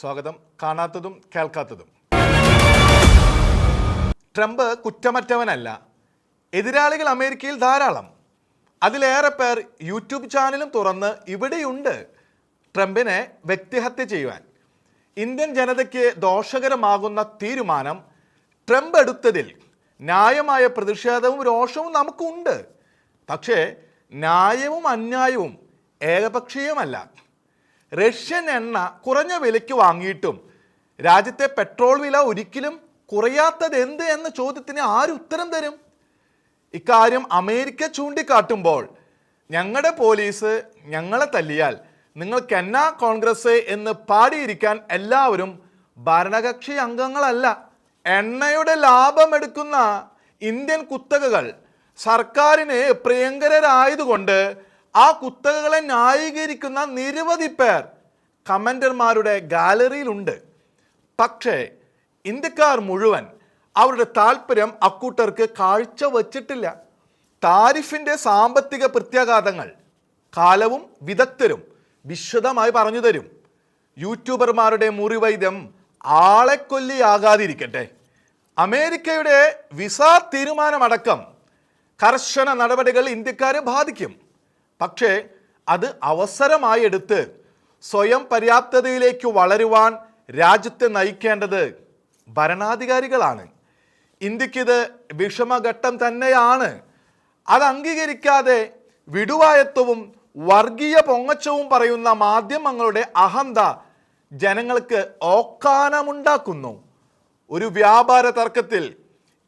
സ്വാഗതം. കാണാത്തതും കേൾക്കാത്തതും. ട്രംപ് കുറ്റമറ്റവനല്ല. എതിരാളികൾ അമേരിക്കയിൽ ധാരാളം. അതിലേറെ പേർ യൂട്യൂബ് ചാനലും തുറന്ന് ഇവിടെയുണ്ട് ട്രംപിനെ വ്യക്തിഹത്യ ചെയ്യുവാൻ. ഇന്ത്യൻ ജനതയ്ക്ക് ദോഷകരമാകുന്ന തീരുമാനം ട്രംപ് എടുത്തതിൽ ന്യായമായ പ്രതിഷേധവും രോഷവും നമുക്കുണ്ട്. പക്ഷേ ന്യായവും അന്യായവും ഏകപക്ഷീയമല്ല. റഷ്യൻ എണ്ണ കുറഞ്ഞ വിലയ്ക്ക് വാങ്ങിയിട്ടും രാജ്യത്തെ പെട്രോൾ വില ഒരിക്കലും കുറയാത്തത് എന്ത് എന്ന ചോദ്യത്തിന് ആര് ഉത്തരം തരും? ഇക്കാര്യം അമേരിക്ക ചൂണ്ടിക്കാട്ടുമ്പോൾ ഞങ്ങളുടെ പോലീസ് ഞങ്ങളെ തല്ലിയാൽ നിങ്ങൾക്ക് എന്നാ കോൺഗ്രസ് എന്ന് പാടിയിരിക്കാൻ എല്ലാവരും ഭരണകക്ഷി അംഗങ്ങളല്ല. എണ്ണയുടെ ലാഭമെടുക്കുന്ന ഇന്ത്യൻ കുത്തകകൾ സർക്കാരിന് പ്രിയങ്കരായതുകൊണ്ട് ആ കുത്തകകളെ ന്യായീകരിക്കുന്ന നിരവധി പേർ കമന്റർമാരുടെ ഗാലറിയിലുണ്ട്. പക്ഷേ ഇന്ത്യക്കാർ മുഴുവൻ അവരുടെ താല്പര്യം അക്കൂട്ടർക്ക് കാഴ്ച വച്ചിട്ടില്ല. താരിഫിൻ്റെ സാമ്പത്തിക പ്രത്യാഘാതങ്ങൾ കാലവും വിദഗ്ധരും വിശദമായി പറഞ്ഞു തരും. യൂട്യൂബർമാരുടെ മുറിവൈദ്യം ആളെ കൊല്ലിയാകാതിരിക്കട്ടെ. അമേരിക്കയുടെ വിസ തീരുമാനമടക്കം കർശന നടപടികൾ ഇന്ത്യക്കാരെ ബാധിക്കും. പക്ഷേ അത് അവസരമായി എടുത്ത് സ്വയം പര്യാപ്തതയിലേക്ക് വളരുവാൻ രാജ്യത്തെ നയിക്കേണ്ടത് ഭരണാധികാരികളാണ്. ഇന്ത്യക്കിത് വിഷമഘട്ടം തന്നെയാണ്. അത് അംഗീകരിക്കാതെ വിടുവായത്വവും വർഗീയ പൊങ്ങച്ചവും പറയുന്ന മാധ്യമങ്ങളുടെ അഹന്ത ജനങ്ങൾക്ക് ഓക്കാനമുണ്ടാക്കുന്നു. ഒരു വ്യാപാര തർക്കത്തിൽ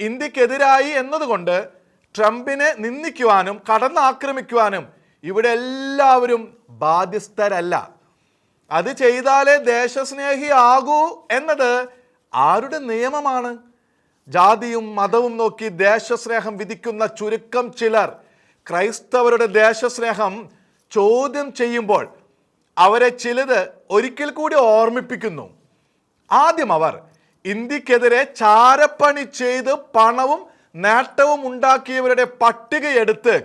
ഇന്ത്യക്കെതിരായി എന്നതുകൊണ്ട് ട്രംപിനെ നിന്ദിക്കുവാനും കടന്നാക്രമിക്കുവാനും ഇവിടെ എല്ലാവരും ബാധ്യസ്ഥരല്ല. അത് ചെയ്താലേ ദേശസ്നേഹിയാകൂ എന്നത് ആരുടെ നിയമമാണ്? ജാതിയും മതവും നോക്കി ദേശസ്നേഹം വിധിക്കുന്ന ചുരുക്കം ചിലർ ക്രൈസ്തവരുടെ ദേശസ്നേഹം ചോദ്യം ചെയ്യുമ്പോൾ അവരെ ചിലത് ഒരിക്കൽ കൂടി ഓർമ്മിപ്പിക്കുന്നു. ആദ്യം അവർ ഇന്ത്യക്കെതിരെ ചാരപ്പണി ചെയ്ത് പണവും നേട്ടവും ഉണ്ടാക്കിയവരുടെ പട്ടികയെടുത്ത്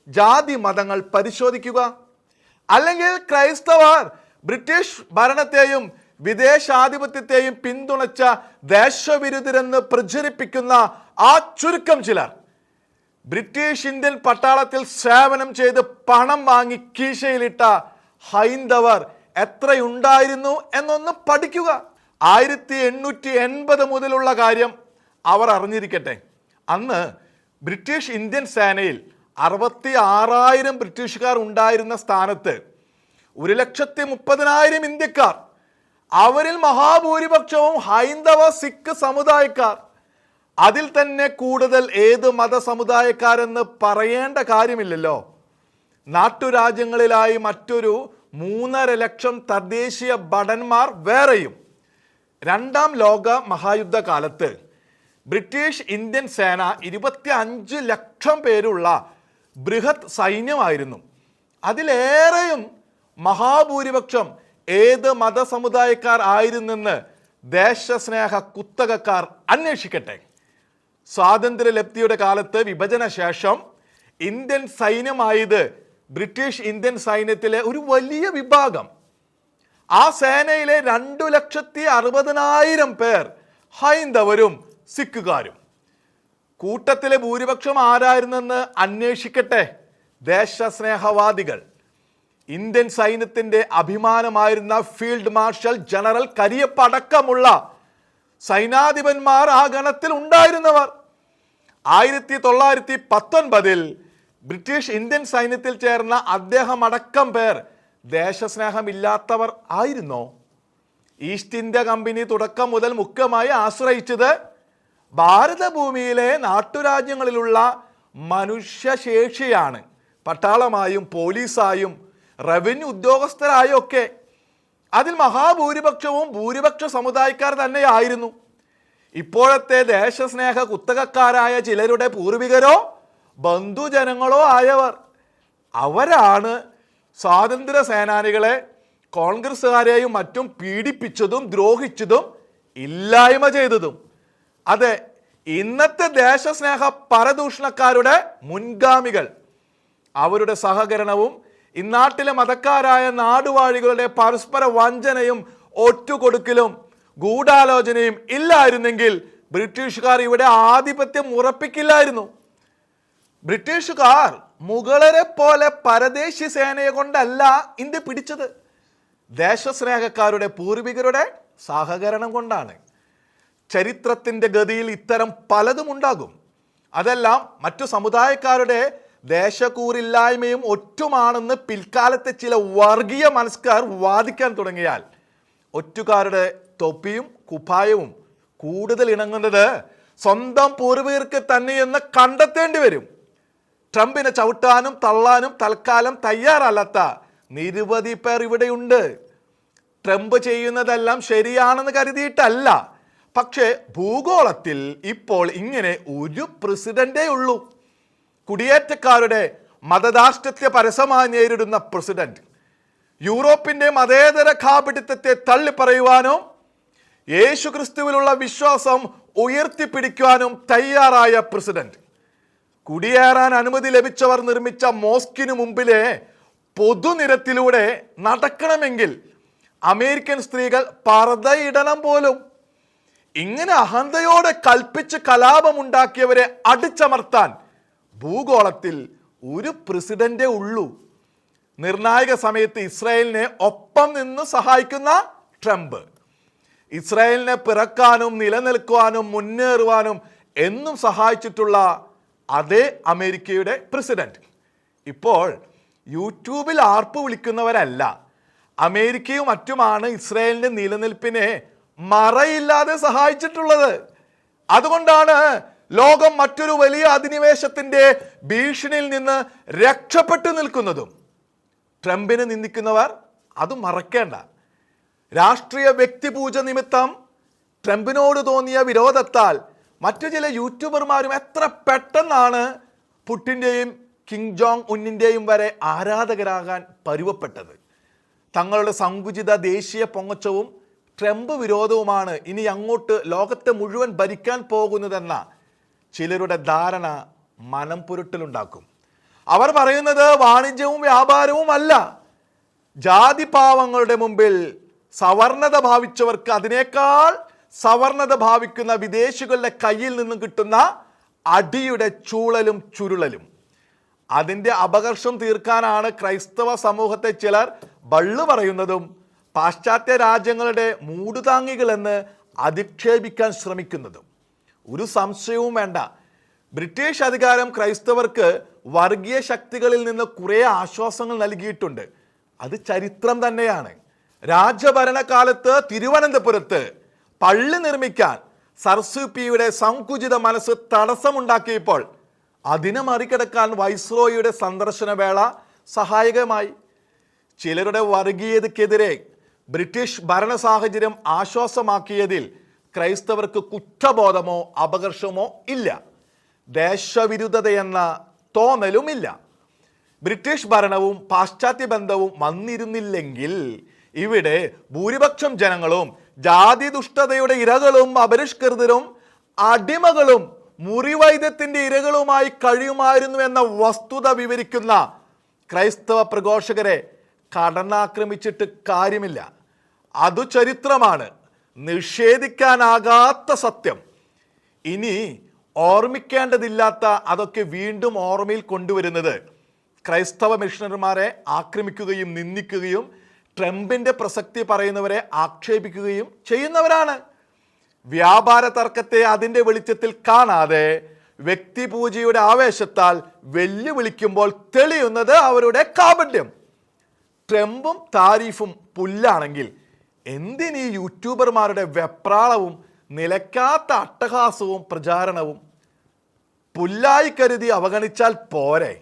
ജാതി മതങ്ങൾ പരിശോധിക്കുക. അല്ലെങ്കിൽ ക്രൈസ്തവർ ബ്രിട്ടീഷ് ഭരണത്തെയും വിദേശാധിപത്യത്തെയും പിന്തുണച്ച ദേശവിരുദ്ധരെന്ന് പ്രചരിപ്പിക്കുന്ന ആ ചുരുക്കം ചിലർ ബ്രിട്ടീഷ് ഇന്ത്യൻ പട്ടാളത്തിൽ സേവനം ചെയ്ത് പണം വാങ്ങി കീശയിലിട്ട ഹൈന്ദവർ എത്രയുണ്ടായിരുന്നു എന്നൊന്ന് പഠിക്കുക. 1880 മുതലുള്ള കാര്യം അവർ അറിഞ്ഞിരിക്കട്ടെ. അന്ന് ബ്രിട്ടീഷ് ഇന്ത്യൻ സേനയിൽ 66,000 ബ്രിട്ടീഷുകാർ ഉണ്ടായിരുന്ന സ്ഥാനത്ത് 1,30,000 ഇന്ത്യക്കാർ. അവരിൽ മഹാഭൂരിപക്ഷവും ഹൈന്ദവ സിഖ് സമുദായക്കാർ. അതിൽ തന്നെ കൂടുതൽ ഏത് മതസമുദായക്കാരെന്ന് പറയേണ്ട കാര്യമില്ലല്ലോ. നാട്ടുരാജ്യങ്ങളിലായി മറ്റൊരു 3.5 ലക്ഷം തദ്ദേശീയ ഭടന്മാർ വേറെയും. രണ്ടാം ലോക മഹായുദ്ധകാലത്ത് ബ്രിട്ടീഷ് ഇന്ത്യൻ സേന 25 ലക്ഷം പേരുള്ള ബൃഹത് സൈന്യമായിരുന്നു. അതിലേറെയും മഹാഭൂരിപക്ഷം ഏത് മതസമുദായക്കാർ ആയിരുന്നെന്ന് ദേശസ്നേഹ കുത്തകക്കാർ അന്വേഷിക്കട്ടെ. സ്വാതന്ത്ര്യലബ്ധിയുടെ കാലത്ത് വിഭജന ശേഷം ഇന്ത്യൻ സൈന്യമായത് ബ്രിട്ടീഷ് ഇന്ത്യൻ സൈന്യത്തിലെ ഒരു വലിയ വിഭാഗം. ആ സേനയിലെ 2,60,000 പേർ ഹൈന്ദവരും സിഖുകാരും. കൂട്ടത്തിലെ ഭൂരിപക്ഷം ആരായിരുന്നെന്ന് അന്വേഷിക്കട്ടെ ദേശസ്നേഹവാദികൾ. ഇന്ത്യൻ സൈന്യത്തിൻ്റെ അഭിമാനമായിരുന്ന ഫീൽഡ് മാർഷൽ ജനറൽ കരിയപ്പ അടക്കമുള്ള സൈനാധിപന്മാർ ആ ഗണത്തിൽ ഉണ്ടായിരുന്നവർ. 1919 ബ്രിട്ടീഷ് ഇന്ത്യൻ സൈന്യത്തിൽ ചേർന്ന അദ്ദേഹം അടക്കം പേർ ദേശസ്നേഹമില്ലാത്തവർ ആയിരുന്നോ? ഈസ്റ്റ് ഇന്ത്യ കമ്പനി തുടക്കം മുതൽ മുഖ്യമായി ആശ്രയിച്ചത് ഭാരതഭൂമിയിലെ നാട്ടുരാജ്യങ്ങളിലുള്ള മനുഷ്യശേഷിയാണ്. പട്ടാളമായും പോലീസായും റവന്യൂ ഉദ്യോഗസ്ഥരായും ഒക്കെ. അതിൽ മഹാഭൂരിപക്ഷവും ഭൂരിപക്ഷ സമുദായക്കാർ തന്നെയായിരുന്നു. ഇപ്പോഴത്തെ ദേശസ്നേഹ കുത്തകക്കാരായ ചിലരുടെ പൂർവികരോ ബന്ധുജനങ്ങളോ ആയവർ. അവരാണ് സ്വാതന്ത്ര്യ സേനാനികളെ കോൺഗ്രസ്സുകാരെയും മറ്റും പീഡിപ്പിച്ചതും ദ്രോഹിച്ചതും ഇല്ലായ്മ ചെയ്തതും. അതെ, ഇന്നത്തെ ദേശസ്നേഹ പരദൂഷണക്കാരുടെ മുൻഗാമികൾ. അവരുടെ സഹകരണവും ഇന്നാട്ടിലെ മതക്കാരായ നാടുവാഴികളുടെ പരസ്പര വഞ്ചനയും ഒറ്റുകൊടുക്കലും ഗൂഢാലോചനയും ഇല്ലായിരുന്നെങ്കിൽ ബ്രിട്ടീഷുകാർ ഇവിടെ ആധിപത്യം ഉറപ്പിക്കില്ലായിരുന്നു. ബ്രിട്ടീഷുകാർ മുഗളരെ പോലെ പരദേശി സേനയെ കൊണ്ടല്ല ഇന്ത്യ പിടിച്ചത്, ദേശസ്നേഹക്കാരുടെ പൂർവികരുടെ സഹകരണം കൊണ്ടാണ്. ചരിത്രത്തിൻ്റെ ഗതിയിൽ ഇത്തരം പലതും ഉണ്ടാകും. അതെല്ലാം മറ്റു സമുദായക്കാരുടെ ദേശക്കൂറില്ലായ്മയും ഒറ്റുമാണെന്ന് പിൽക്കാലത്തെ ചില വർഗീയ മനസ്കാർ വാദിക്കാൻ തുടങ്ങിയാൽ ഒറ്റുകാരുടെ തൊപ്പിയും കുപ്പായവും കൂടുതൽ ഇണങ്ങുന്നത് സ്വന്തം പൂർവികർക്ക് തന്നെയെന്ന് കണ്ടെത്തേണ്ടി വരും. ട്രംപിനെ ചവിട്ടാനും തള്ളാനും തൽക്കാലം തയ്യാറല്ലാത്ത നിരവധി പേർ ഇവിടെയുണ്ട്. ട്രംപ് ചെയ്യുന്നതെല്ലാം ശരിയാണെന്ന് കരുതിയിട്ടല്ല, പക്ഷേ ഭൂഗോളത്തിൽ ഇപ്പോൾ ഇങ്ങനെ ഒരു പ്രസിഡന്റേ ഉള്ളൂ. കുടിയേറ്റക്കാരുടെ മതധാർഷ്ട്യത്തെ പരസ്യമായി നേരിടുന്ന പ്രസിഡന്റ്, യൂറോപ്പിന്റെ മതേതര കാപിടിത്തത്തെ തള്ളിപ്പറയുവാനും യേശുക്രിസ്തുവിലുള്ള വിശ്വാസം ഉയർത്തിപ്പിടിക്കുവാനും തയ്യാറായ പ്രസിഡന്റ്, കുടിയേറാൻ അനുമതി ലഭിച്ചവർ നിർമ്മിച്ച മോസ്കിനു മുമ്പിലെ പൊതുനിരത്തിലൂടെ നടക്കണമെങ്കിൽ അമേരിക്കൻ സ്ത്രീകൾ പർദ്ദയിടണം പോലും. ഇങ്ങനെ അഹന്തയോടെ കൽപ്പിച്ച് കലാപമുണ്ടാക്കിയവരെ അടിച്ചമർത്താൻ ഭൂഗോളത്തിൽ ഒരു പ്രസിഡന്റേ ഉള്ളൂ. നിർണായക സമയത്ത് ഇസ്രായേലിനെ ഒപ്പം നിന്ന് സഹായിക്കുന്ന ട്രംപ്, ഇസ്രായേലിനെ പിറക്കാനും നിലനിൽക്കുവാനും മുന്നേറുവാനും എന്നും സഹായിച്ചിട്ടുള്ള അതേ അമേരിക്കയുടെ പ്രസിഡന്റ് ഇപ്പോൾ യൂട്യൂബിൽ ആർപ്പ് വിളിക്കുന്നവരല്ല, അമേരിക്കയും മറ്റുമാണ് ഇസ്രായേലിന്റെ നിലനിൽപ്പിനെ മറയില്ലാതെ സഹായിച്ചിട്ടുള്ളത്. അതുകൊണ്ടാണ് ലോകം മറ്റൊരു വലിയ അധിനിവേശത്തിന്റെ ഭീഷണിയിൽ നിന്ന് രക്ഷപ്പെട്ടു നിൽക്കുന്നതും. ട്രംപിനെ നിന്ദിക്കുന്നവർ അത് മറക്കേണ്ട. രാഷ്ട്രീയ വ്യക്തിപൂജ നിമിത്തം ട്രംപിനോട് തോന്നിയ വിരോധത്താൽ മറ്റു ചില യൂട്യൂബർമാരും എത്ര പെട്ടെന്നാണ് പുടിൻ്റെയും കിം ജോങ് ഉന്നിൻ്റെയും വരെ ആരാധകരാകാൻ പരുവപ്പെട്ടത്. തങ്ങളുടെ സങ്കുചിത ദേശീയ പൊങ്ങച്ചവും ട്രംപ് വിരോധവുമാണ് ഇനി അങ്ങോട്ട് ലോകത്തെ മുഴുവൻ ഭരിക്കാൻ പോകുന്നതെന്ന ചിലരുടെ ധാരണ മനം പുരട്ടലുണ്ടാക്കും. അവർ പറയുന്നത് വാണിജ്യവും വ്യാപാരവും അല്ല, ജാതി പാവങ്ങളുടെ മുമ്പിൽ സവർണത ഭാവിച്ചവർക്ക് അതിനേക്കാൾ സവർണത ഭാവിക്കുന്ന വിദേശികളുടെ കയ്യിൽ നിന്നും കിട്ടുന്ന അടിയുടെ ചൂളലും ചുരുളലും. അതിൻ്റെ അപകർഷം തീർക്കാനാണ് ക്രൈസ്തവ സമൂഹത്തെ ചിലർ ബള്ളു പറയുന്നതും പാശ്ചാത്യ രാജ്യങ്ങളുടെ മൂടുതാങ്ങികളെന്ന് അധിക്ഷേപിക്കാൻ ശ്രമിക്കുന്നതും. ഒരു സംശയവും വേണ്ട, ബ്രിട്ടീഷ് അധികാരം ക്രൈസ്തവർക്ക് വർഗീയ ശക്തികളിൽ നിന്ന് കുറേ ആശ്വാസങ്ങൾ നൽകിയിട്ടുണ്ട്. അത് ചരിത്രം തന്നെയാണ്. രാജഭരണകാലത്ത് തിരുവനന്തപുരത്ത് പള്ളി നിർമ്മിക്കാൻ സർസുപിയുടെ സങ്കുചിത മനസ്സ് തടസ്സമുണ്ടാക്കിയപ്പോൾ അതിനെ മറികടക്കാൻ വൈസ്രോയിയുടെ സന്ദർശന വേള സഹായകമായി. ചിലരുടെ വർഗീയതയ്ക്കെതിരെ ബ്രിട്ടീഷ് ഭരണ സാഹചര്യം ആശ്വാസമാക്കിയതിൽ ക്രൈസ്തവർക്ക് കുറ്റബോധമോ അപകർഷമോ ഇല്ല, ദേശവിരുദ്ധതയെന്ന തോന്നലുമില്ല. ബ്രിട്ടീഷ് ഭരണവും പാശ്ചാത്യ ബന്ധവും വന്നിരുന്നില്ലെങ്കിൽ ഇവിടെ ഭൂരിപക്ഷം ജനങ്ങളും ജാതി ദുഷ്ടതയുടെ ഇരകളും അപരിഷ്കൃതരും അടിമകളും മുറിവൈദ്യത്തിന്റെ ഇരകളുമായി കഴിയുമായിരുന്നു എന്ന വസ്തുത വിവരിക്കുന്ന ക്രൈസ്തവ പ്രഘോഷകരെ കടന്നാക്രമിച്ചിട്ട് കാര്യമില്ല. അതു ചരിത്രമാണ്, നിഷേധിക്കാനാകാത്ത സത്യം. ഇനി ഓർമ്മിക്കേണ്ടതില്ലാത്ത അതൊക്കെ വീണ്ടും ഓർമ്മയിൽ കൊണ്ടുവരുന്നത് ക്രൈസ്തവ മിഷണറിമാരെ ആക്രമിക്കുകയും നിന്ദിക്കുകയും ട്രംപിന്റെ പ്രസക്തി പറയുന്നവരെ ആക്ഷേപിക്കുകയും ചെയ്യുന്നവരാണ്. വ്യാപാര തർക്കത്തെ അതിൻ്റെ വെളിച്ചത്തിൽ കാണാതെ വ്യക്തിപൂജയുടെ ആവേശത്താൽ വെല്ലുവിളിക്കുമ്പോൾ തെളിയുന്നത് അവരുടെ കാപട്യം. ട്രംപും താരിഫും പുല്ലാണെങ്കിൽ എന്തിനീ യൂട്യൂബർമാരുടെ വെപ്രാളവും നിലയ്ക്കാത്ത അട്ടഹാസവും പ്രചാരണവും? പുല്ലായി കരുതി അവഗണിച്ചാൽ പോരെ?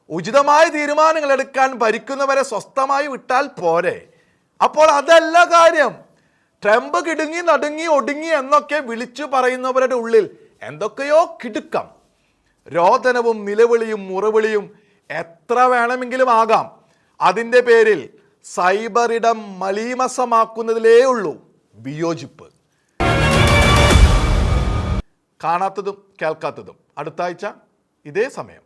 ഉചിതമായ തീരുമാനങ്ങൾ എടുക്കാൻ ഭരിക്കുന്നവരെ സ്വസ്ഥമായി വിട്ടാൽ പോരെ? അപ്പോൾ അതല്ല കാര്യം. ട്രംപ് കിടുങ്ങി നടുങ്ങി ഒടുങ്ങി എന്നൊക്കെ വിളിച്ചു പറയുന്നവരുടെ ഉള്ളിൽ എന്തൊക്കെയോ കിടുക്കം, രോദനവും നിലവിളിയും മുറവിളിയും എത്ര വേണമെങ്കിലും ആകാം. അതിൻ്റെ പേരിൽ സൈബറിടം മലീമസമാക്കുന്നതിലേ ഉള്ളൂ വിയോജിപ്പ്. കാണാത്തതും കേൾക്കാത്തതും അടുത്ത ആഴ്ച ഇതേ സമയം.